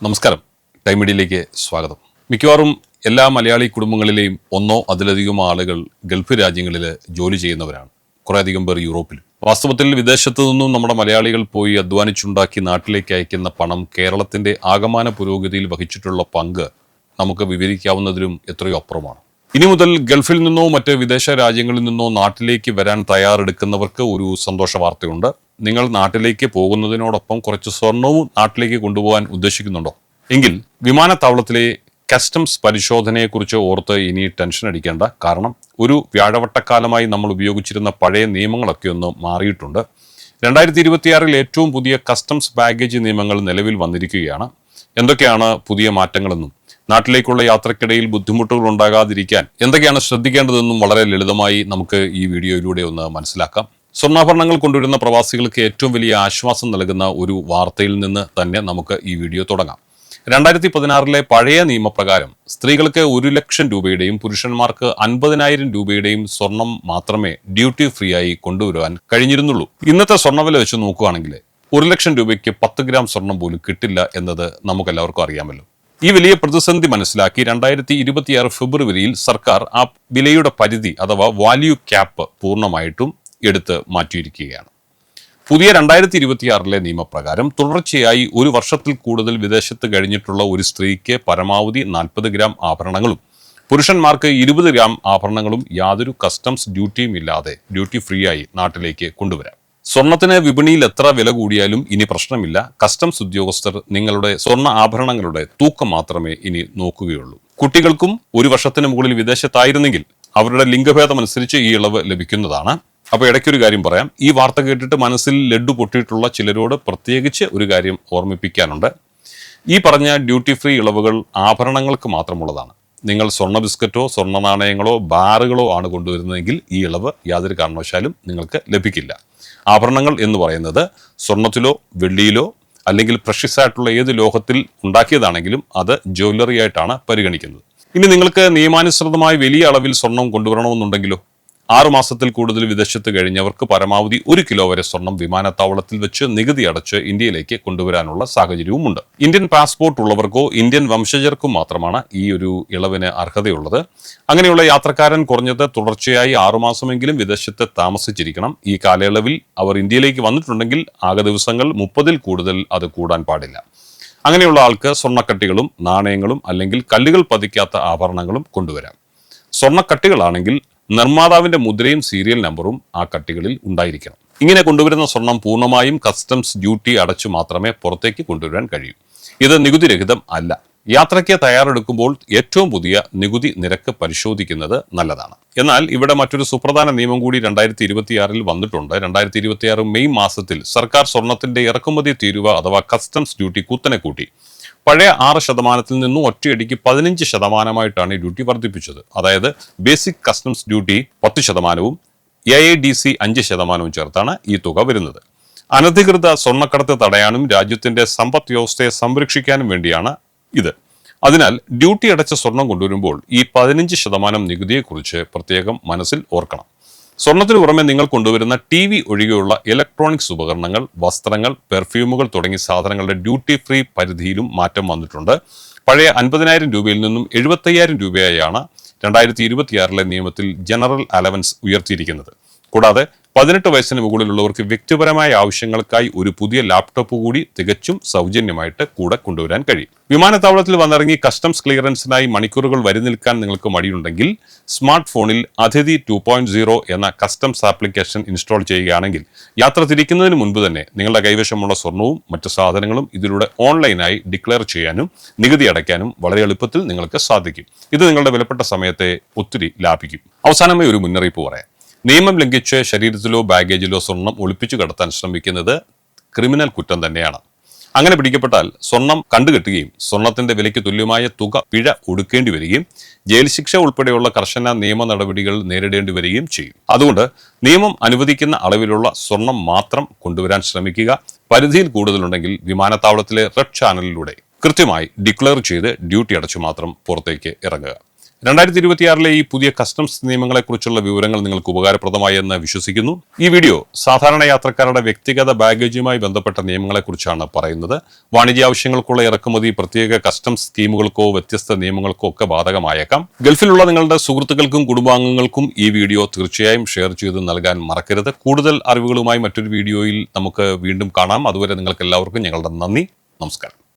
നമസ്കാരം, ടൈം മീഡിയയിലേക്ക് സ്വാഗതം. മിക്കവാറും എല്ലാ മലയാളി കുടുംബങ്ങളിലെയും ഒന്നോ അതിലധികമോ ആളുകൾ ഗൾഫ് രാജ്യങ്ങളിൽ ജോലി ചെയ്യുന്നവരാണ്. കുറേയധികം പേർ യൂറോപ്പിലും. വാസ്തവത്തിൽ വിദേശത്തു നിന്നും നമ്മുടെ മലയാളികൾ പോയി അധ്വാനിച്ചുണ്ടാക്കി നാട്ടിലേക്ക് അയക്കുന്ന പണം കേരളത്തിന്റെ ആകമാന പുരോഗതിയിൽ വഹിച്ചിട്ടുള്ള പങ്ക് നമുക്ക് വിവരിക്കാവുന്നതിലും എത്രയോ അപ്പുറമാണ്. ഇനി മുതൽ ഗൾഫിൽ നിന്നോ മറ്റ് വിദേശ രാജ്യങ്ങളിൽ നിന്നോ നാട്ടിലേക്ക് വരാൻ തയ്യാറെടുക്കുന്നവർക്ക് ഒരു സന്തോഷ വാർത്തയുണ്ട്. നിങ്ങൾ നാട്ടിലേക്ക് പോകുന്നതിനോടൊപ്പം കുറച്ച് സ്വർണവും നാട്ടിലേക്ക് കൊണ്ടുപോകാൻ ഉദ്ദേശിക്കുന്നുണ്ടോ എങ്കിൽ വിമാനത്താവളത്തിലെ കസ്റ്റംസ് പരിശോധനയെക്കുറിച്ച് ഓർത്ത് ഇനി ടെൻഷൻ അടിക്കേണ്ട. കാരണം ഒരു വ്യാഴവട്ടക്കാലമായി നമ്മൾ ഉപയോഗിച്ചിരുന്ന പഴയ നിയമങ്ങളൊക്കെ ഒന്ന് മാറിയിട്ടുണ്ട്. 2026 ഏറ്റവും പുതിയ കസ്റ്റംസ് ബാഗേജ് നിയമങ്ങൾ നിലവിൽ വന്നിരിക്കുകയാണ്. എന്തൊക്കെയാണ് പുതിയ മാറ്റങ്ങളെന്നും നാട്ടിലേക്കുള്ള യാത്രക്കിടയിൽ ബുദ്ധിമുട്ടുകൾ ഉണ്ടാകാതിരിക്കാൻ എന്തൊക്കെയാണ് ശ്രദ്ധിക്കേണ്ടതെന്നും വളരെ ലളിതമായി നമുക്ക് ഈ വീഡിയോയിലൂടെ ഒന്ന് മനസ്സിലാക്കാം. സ്വർണ്ണാഭരണങ്ങൾ കൊണ്ടുവരുന്ന പ്രവാസികൾക്ക് ഏറ്റവും വലിയ ആശ്വാസം നൽകുന്ന ഒരു വാർത്തയിൽ നിന്ന് തന്നെ നമുക്ക് ഈ വീഡിയോ തുടങ്ങാം. 2016 പഴയ നിയമപ്രകാരം സ്ത്രീകൾക്ക് 1 ലക്ഷം രൂപയുടെയും പുരുഷന്മാർക്ക് 50,000 രൂപയുടെയും സ്വർണം മാത്രമേ ഡ്യൂട്ടി ഫ്രീ ആയി കൊണ്ടുവരുവാൻ കഴിഞ്ഞിരുന്നുള്ളൂ. ഇന്നത്തെ സ്വർണ്ണവില വെച്ച് നോക്കുകയാണെങ്കിൽ 1 ലക്ഷം രൂപയ്ക്ക് 10 ഗ്രാം സ്വർണം പോലും കിട്ടില്ല എന്നത് നമുക്കെല്ലാവർക്കും അറിയാമല്ലോ. ഈ വലിയ പ്രതിസന്ധി മനസ്സിലാക്കി 2026 ഫെബ്രുവരിയിൽ സർക്കാർ ആ വിലയുടെ പരിധി അഥവാ വാല്യൂ ക്യാപ്പ് പൂർണ്ണമായിട്ടും എടുത്ത് മാറ്റിയിരിക്കുകയാണ്. പുതിയ 2026 നിയമപ്രകാരം തുടർച്ചയായി 1 വർഷത്തിൽ കൂടുതൽ വിദേശത്ത് കഴിഞ്ഞിട്ടുള്ള ഒരു സ്ത്രീക്ക് പരമാവധി 40 ഗ്രാം ആഭരണങ്ങളും പുരുഷന്മാർക്ക് 20 ഗ്രാം ആഭരണങ്ങളും യാതൊരു കസ്റ്റംസ് ഡ്യൂട്ടിയും ഇല്ലാതെ ഡ്യൂട്ടി ഫ്രീ ആയി നാട്ടിലേക്ക് കൊണ്ടുവരാം. സ്വർണത്തിന് വിപണിയിൽ എത്ര വില കൂടിയാലും ഇനി പ്രശ്നമില്ല. കസ്റ്റംസ് ഉദ്യോഗസ്ഥർ നിങ്ങളുടെ സ്വർണ്ണ ആഭരണങ്ങളുടെ തൂക്കം മാത്രമേ ഇനി നോക്കുകയുള്ളൂ. കുട്ടികൾക്കും 1 വർഷത്തിന് മുകളിൽ വിദേശത്തായിരുന്നെങ്കിൽ അവരുടെ ലിംഗഭേദം അനുസരിച്ച് ഈ ഇളവ് ലഭിക്കുന്നതാണ്. അപ്പോൾ ഇടയ്ക്കൊരു കാര്യം പറയാം. ഈ വാർത്ത കേട്ടിട്ട് മനസ്സിൽ ലഡ്ഡു പൊട്ടിയിട്ടുള്ള ചിലരോട് പ്രത്യേകിച്ച് ഒരു കാര്യം ഓർമ്മിപ്പിക്കാനുണ്ട്. ഈ പറഞ്ഞ ഡ്യൂട്ടി ഫ്രീ ഇളവുകൾ ആഭരണങ്ങൾക്ക് മാത്രമുള്ളതാണ്. നിങ്ങൾ സ്വർണ്ണ ബിസ്ക്കറ്റോ സ്വർണ്ണ നാണയങ്ങളോ ബാറുകളോ ആണ് കൊണ്ടുവരുന്നതെങ്കിൽ ഈ ഇളവ് യാതൊരു കാരണവശാലും നിങ്ങൾക്ക് ലഭിക്കില്ല. ആഭരണങ്ങൾ എന്ന് പറയുന്നത് സ്വർണത്തിലോ വെള്ളിയിലോ അല്ലെങ്കിൽ പ്രഷ്യസ് ആയിട്ടുള്ള ഏത് ലോഹത്തിൽ ഉണ്ടാക്കിയതാണെങ്കിലും അത് ജ്വല്ലറി ആയിട്ടാണ് പരിഗണിക്കുന്നത്. ഇനി നിങ്ങൾക്ക് നിയമാനുസൃതമായി വലിയ അളവിൽ സ്വർണം കൊണ്ടുവരണമെന്നുണ്ടെങ്കിലോ 6 മാസത്തിൽ കൂടുതൽ വിദേശത്ത് കഴിഞ്ഞവർക്ക് പരമാവധി 1 കിലോ വരെ സ്വർണം വിമാനത്താവളത്തിൽ വെച്ച് നികുതി അടച്ച് ഇന്ത്യയിലേക്ക് കൊണ്ടുവരാനുള്ള സാഹചര്യവുമുണ്ട്. ഇന്ത്യൻ പാസ്പോർട്ട് ഉള്ളവർക്കോ ഇന്ത്യൻ വംശജർക്കും മാത്രമാണ് ഈ ഒരു ഇളവിന് അർഹതയുള്ളത്. അങ്ങനെയുള്ള യാത്രക്കാരൻ കുറഞ്ഞത് തുടർച്ചയായി 6 മാസമെങ്കിലും വിദേശത്ത് താമസിച്ചിരിക്കണം. ഈ കാലയളവിൽ അവർ ഇന്ത്യയിലേക്ക് വന്നിട്ടുണ്ടെങ്കിൽ ആകെ ദിവസങ്ങൾ 30-ൽ കൂടുതൽ അത് കൂടാൻ പാടില്ല. അങ്ങനെയുള്ള ആൾക്ക് സ്വർണ്ണക്കട്ടികളും നാണയങ്ങളും അല്ലെങ്കിൽ കല്ലുകൾ പതിക്കാത്ത ആഭരണങ്ങളും കൊണ്ടുവരാം. സ്വർണ്ണക്കട്ടികളാണെങ്കിൽ നിർമ്മാതാവിന്റെ മുദ്രയും സീരിയൽ നമ്പറും ആ കട്ടികളിൽ ഉണ്ടായിരിക്കണം. ഇങ്ങനെ കൊണ്ടുവരുന്ന സ്വർണം പൂർണ്ണമായും കസ്റ്റംസ് ഡ്യൂട്ടി അടച്ചു മാത്രമേ പുറത്തേക്ക് കൊണ്ടുവരാൻ കഴിയൂ. ഇത് നികുതിരഹിതം അല്ല. യാത്രയ്ക്ക് തയ്യാറെടുക്കുമ്പോൾ ഏറ്റവും പുതിയ നികുതി നിരക്ക് പരിശോധിക്കുന്നത് നല്ലതാണ്. എന്നാൽ ഇവിടെ മറ്റൊരു സുപ്രധാന നിയമം കൂടി 2026 വന്നിട്ടുണ്ട്. 2026 മെയ് മാസത്തിൽ സർക്കാർ സ്വർണത്തിന്റെ ഇറക്കുമതി തീരുവ അഥവാ കസ്റ്റംസ് ഡ്യൂട്ടി കുത്തനെ കൂട്ടി. പഴയ 6% നിന്നും ഒറ്റയടിക്ക് 15% ഡ്യൂട്ടി വർദ്ധിപ്പിച്ചത്. അതായത് ബേസിക് കസ്റ്റംസ് ഡ്യൂട്ടി 10%, AIDC 5% ചേർത്താണ് ഈ തുക വരുന്നത്. അനധികൃത സ്വർണ്ണക്കടത്ത് തടയാനും രാജ്യത്തിന്റെ സമ്പദ് വ്യവസ്ഥയെ സംരക്ഷിക്കാനും വേണ്ടിയാണ് ഇത്. അതിനാൽ ഡ്യൂട്ടി അടച്ച സ്വർണം കൊണ്ടുവരുമ്പോൾ ഈ 15% നികുതിയെക്കുറിച്ച് പ്രത്യേകം മനസ്സിൽ ഓർക്കണം. സ്വർണത്തിന് പുറമെ നിങ്ങൾ കൊണ്ടുവരുന്ന TV ഒഴികെയുള്ള ഇലക്ട്രോണിക്സ് ഉപകരണങ്ങൾ, വസ്ത്രങ്ങൾ, പെർഫ്യൂമുകൾ തുടങ്ങിയ സാധനങ്ങളുടെ ഡ്യൂട്ടി ഫ്രീ പരിധിയിലും മാറ്റം വന്നിട്ടുണ്ട്. പഴയ 50,000 രൂപയിൽ നിന്നും 75,000 രൂപയായാണ് 2026 നിയമത്തിൽ ജനറൽ അലവൻസ് ഉയർത്തിയിരിക്കുന്നത്. കൂടാതെ 18 വയസ്സിന് മുകളിലുള്ളവർക്ക് വ്യക്തിപരമായ ആവശ്യങ്ങൾക്കായി ഒരു പുതിയ ലാപ്ടോപ്പ് കൂടി തികച്ചും സൗജന്യമായിട്ട് കൂടെ കൊണ്ടുവരാൻ കഴിയും. വിമാനത്താവളത്തിൽ വന്നിറങ്ങി കസ്റ്റംസ് ക്ലിയറൻസിനായി മണിക്കൂറുകൾ വരി നിൽക്കാൻ നിങ്ങൾക്ക് മടിയുണ്ടെങ്കിൽ സ്മാർട്ട് ഫോണിൽ അതിഥി 2.0 എന്ന കസ്റ്റംസ് ആപ്ലിക്കേഷൻ ഇൻസ്റ്റാൾ ചെയ്യുകയാണെങ്കിൽ യാത്ര തിരിക്കുന്നതിന് മുൻപ് തന്നെ നിങ്ങളുടെ കൈവശമുള്ള സ്വർണവും മറ്റു സാധനങ്ങളും ഇതിലൂടെ ഓൺലൈനായി ഡിക്ലെയർ ചെയ്യാനും നികുതി അടയ്ക്കാനും വളരെ എളുപ്പത്തിൽ നിങ്ങൾക്ക് സാധിക്കും. ഇത് നിങ്ങളുടെ വിലപ്പെട്ട സമയത്തെ ഒത്തിരി ലാഭിക്കും. അവസാനമായി ഒരു മുന്നറിയിപ്പ് പറയാം. നിയമം ലംഘിച്ച് ശരീരത്തിലോ ബാഗേജിലോ സ്വർണം ഒളിപ്പിച്ചു കടത്താൻ ശ്രമിക്കുന്നത് ക്രിമിനൽ കുറ്റം തന്നെയാണ്. അങ്ങനെ പിടിക്കപ്പെട്ടാൽ സ്വർണം കണ്ടുകെട്ടുകയും സ്വർണത്തിന്റെ വിലയ്ക്ക് തുല്യമായ തുക പിഴ ഒടുക്കേണ്ടി വരികയും ജയിൽ ശിക്ഷ ഉൾപ്പെടെയുള്ള കർശന നിയമ നടപടികൾ നേരിടേണ്ടി വരികയും ചെയ്യും. അതുകൊണ്ട് നിയമം അനുവദിക്കുന്ന അളവിലുള്ള സ്വർണം മാത്രം കൊണ്ടുവരാൻ ശ്രമിക്കുക. പരിധിയിൽ കൂടുതലുണ്ടെങ്കിൽ വിമാനത്താവളത്തിലെ റെഡ് ചാനലിലൂടെ കൃത്യമായി ഡിക്ലെയർ ചെയ്ത് ഡ്യൂട്ടി അടച്ചു മാത്രം പുറത്തേക്ക് ഇറങ്ങുക. 2026 ഈ പുതിയ കസ്റ്റംസ് നിയമങ്ങളെക്കുറിച്ചുള്ള വിവരങ്ങൾ നിങ്ങൾക്ക് ഉപകാരപ്രദമായി എന്ന് വിശ്വസിക്കുന്നു. ഈ വീഡിയോ സാധാരണ യാത്രക്കാരുടെ വ്യക്തിഗത ബാഗേജുമായി ബന്ധപ്പെട്ട നിയമങ്ങളെക്കുറിച്ചാണ് പറയുന്നത്. വാണിജ്യ ആവശ്യങ്ങൾക്കുള്ള ഇറക്കുമതി, പ്രത്യേക കസ്റ്റംസ് സ്കീമുകൾക്കോ വ്യത്യസ്ത നിയമങ്ങൾക്കോ ഒക്കെ ബാധകമായേക്കാം. ഗൾഫിലുള്ള നിങ്ങളുടെ സുഹൃത്തുക്കൾക്കും കുടുംബാംഗങ്ങൾക്കും ഈ വീഡിയോ തീർച്ചയായും ഷെയർ ചെയ്ത് നൽകാൻ മറക്കരുത്. കൂടുതൽ അറിവുകളുമായി മറ്റൊരു വീഡിയോയിൽ നമുക്ക് വീണ്ടും കാണാം. അതുവരെ നിങ്ങൾക്ക് എല്ലാവർക്കും ഞങ്ങളുടെ നന്ദി. നമസ്കാരം.